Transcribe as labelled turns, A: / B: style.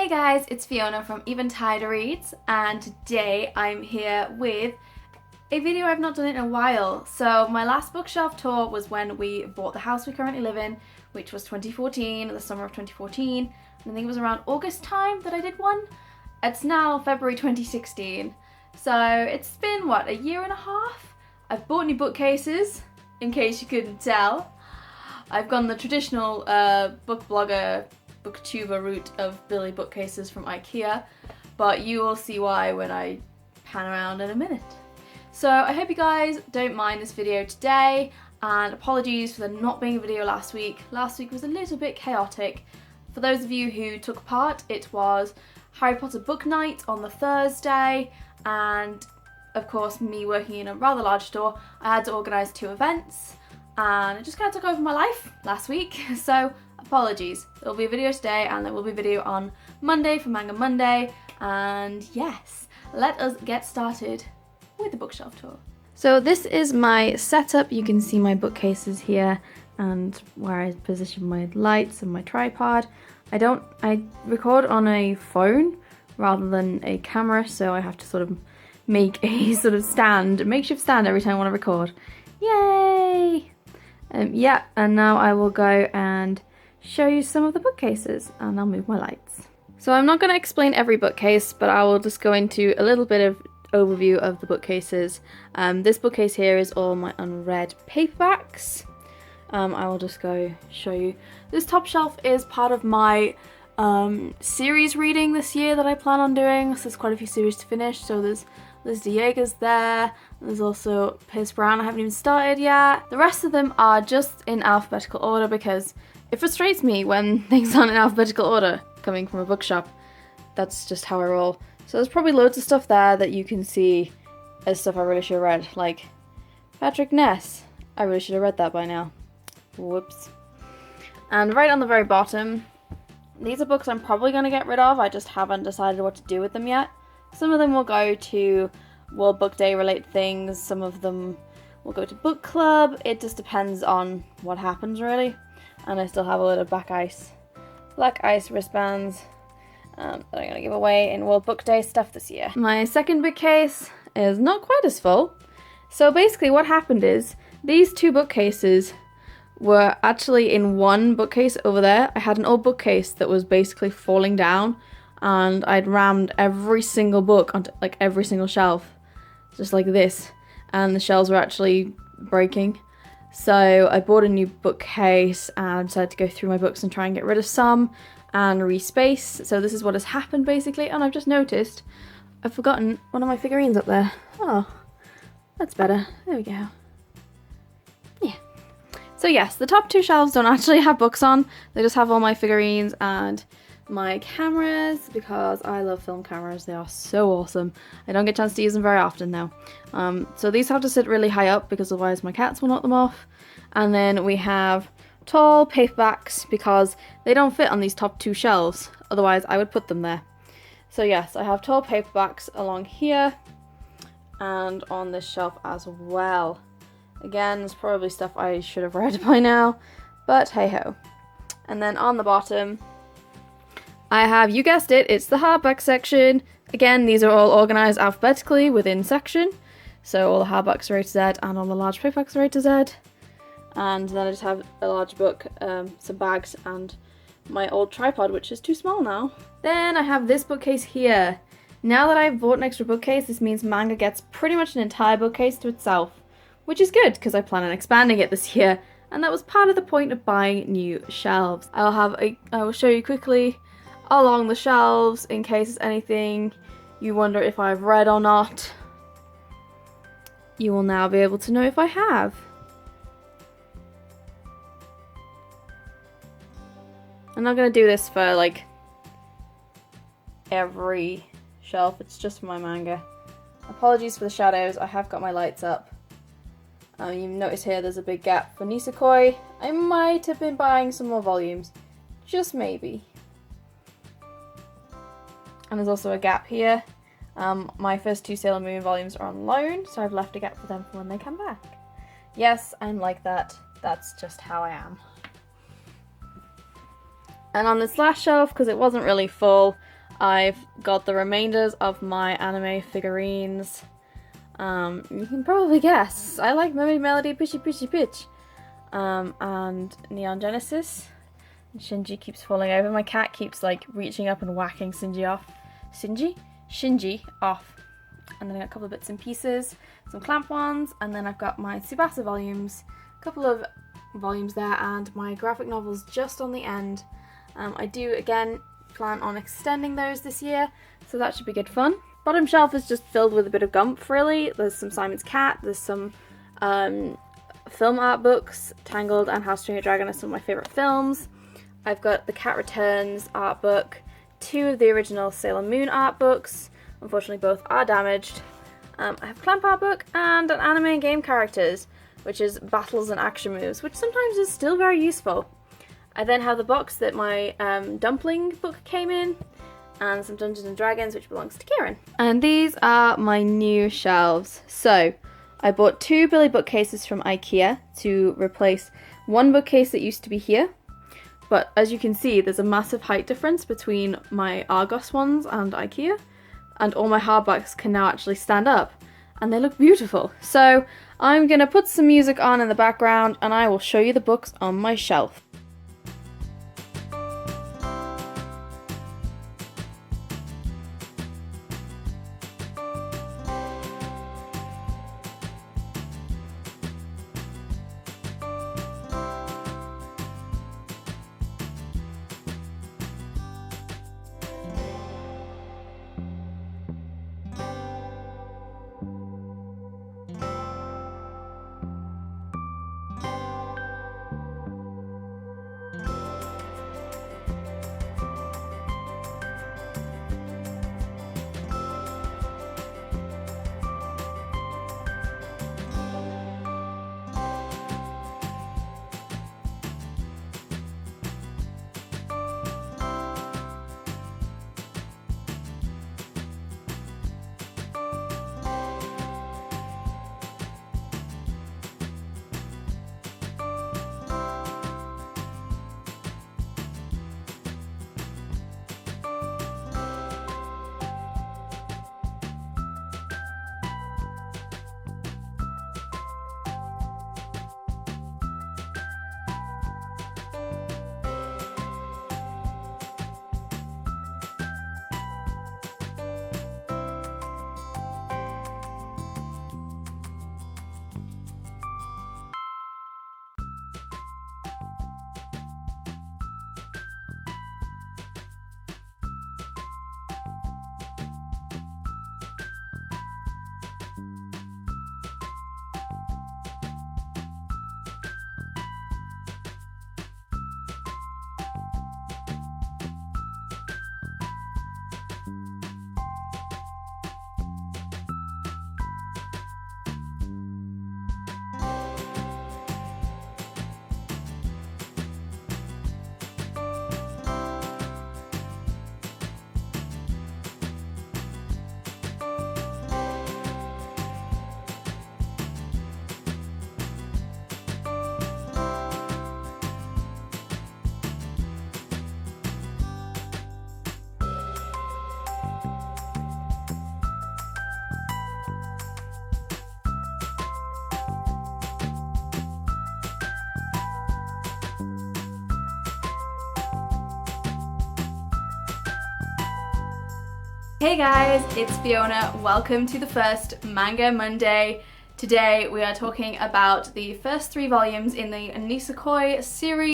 A: Hey guys, it's Fiona from Eventide Reads, and today I'm here with a video I've not done in a while. So my last bookshelf tour was when we bought the house we currently live in, which was 2014, the summer of 2014, and I think it was around August time that I did one. It's now February 2016, so it's been, what, a year and a half? I've bought new bookcases, in case you couldn't tell. I've gone the traditional book blogger, booktuber route of Billy bookcases from IKEA, but you will see why when I pan around in a minute. So I hope you guys don't mind this video today, and apologies for there not being a video last week. Last week was a little bit chaotic. For those of you who took part, it was Harry Potter book night on the Thursday, and of course me working in a rather large store, I had to organise 2 events, and it just kind of took over my life last week, so apologies. There will be a video today and there will be a video on Monday for Manga Monday, and yes, let us get started with the bookshelf tour. So this is my setup. You can see my bookcases here and where I position my lights and my tripod. I record on a phone rather than a camera, so I have to sort of make a sort of makeshift stand every time I want to record. Yay! Yeah, and now I will go and show you some of the bookcases, and I'll move my lights. So I'm not going to explain every bookcase, but I will just go into a little bit of overview of the bookcases. This bookcase here is all my unread paperbacks. I will just go show you. This top shelf is part of my series reading this year that I plan on doing. So there's quite a few series to finish. So there's Liz de Jager's there. There's also Pierce Brown I haven't even started yet. The rest of them are just in alphabetical order because it frustrates me when things aren't in alphabetical order coming from a bookshop. That's just how I roll. So there's probably loads of stuff there that you can see as stuff I really should have read, like Patrick Ness. I really should have read that by now. Whoops. And right on the very bottom, these are books I'm probably going to get rid of. I just haven't decided what to do with them yet. Some of them will go to World Book Day related things, some of them will go to book club. It just depends on what happens really. And I still have a lot of black ice wristbands that I'm going to give away in World Book Day stuff this year. My second bookcase is not quite as full. So basically what happened is these 2 bookcases were actually in one bookcase over there. I had an old bookcase that was basically falling down, and I'd rammed every single book onto like every single shelf, just like this, and the shelves were actually breaking. So I bought a new bookcase and decided to go through my books and try and get rid of some and respace. So this is what has happened basically, and I've just noticed I've forgotten one of my figurines up there. Oh, that's better. There we go. Yeah. So yes, the top 2 shelves don't actually have books on. They just have all my figurines and my cameras, because I love film cameras. They are so awesome. I don't get a chance to use them very often now. So these have to sit really high up because otherwise my cats will knock them off. And then we have tall paperbacks because they don't fit on these top 2 shelves. Otherwise I would put them there. So yes, I have tall paperbacks along here and on this shelf as well. Again, there's probably stuff I should have read by now, but hey ho. And then on the bottom, I have, you guessed it, it's the hardback section. Again, these are all organised alphabetically within section. So all the hardbacks are A to Z and all the large paperbacks are A to Z. And then I just have a large book, some bags, and my old tripod, which is too small now. Then I have this bookcase here. Now that I've bought an extra bookcase, this means manga gets pretty much an entire bookcase to itself, which is good because I plan on expanding it this year. And that was part of the point of buying new shelves. I will show you quickly along the shelves in case there's anything you wonder if I've read or not. You will now be able to know if I have. I'm not going to do this for like every shelf, it's just for my manga. Apologies for the shadows, I have got my lights up. You notice here there's a big gap for Nisekoi. I might have been buying some more volumes, just maybe. And there's also a gap here. My first 2 Sailor Moon volumes are on loan, so I've left a gap for them for when they come back. Yes, I'm like that. That's just how I am. And on this last shelf, because it wasn't really full, I've got the remainders of my anime figurines. You can probably guess. I like Mermaid Melody, Pitchy Pitchy Pitch. And Neon Genesis. Shinji keeps falling over. My cat keeps like reaching up and whacking Shinji off. Shinji off. And then I got a couple of bits and pieces, some clamp ones, and then I've got my Tsubasa volumes, a couple of volumes there, and my graphic novels just on the end. I do again plan on extending those this year, so that should be good fun. Bottom shelf is just filled with a bit of gumph really. There's some Simon's Cat, there's some film art books. Tangled and How to Train Your Dragon are some of my favourite films. I've got the Cat Returns art book, 2 of the original Sailor Moon art books. Unfortunately, both are damaged. I have a clamp art book and an anime and game characters, which is battles and action moves, which sometimes is still very useful. I then have the box that my Dumpling book came in, and some Dungeons and Dragons, which belongs to Kieran. And these are my new shelves. So, I bought 2 Billy bookcases from IKEA to replace one bookcase that used to be here. But as you can see, there's a massive height difference between my Argos ones and IKEA. And all my hardbacks can now actually stand up, and they look beautiful. So I'm gonna put some music on in the background and I will show you the books on my shelf. Hey guys, it's Fiona. Welcome to the first Manga Monday. Today we are talking about the first 3 volumes in the Nisekoi series.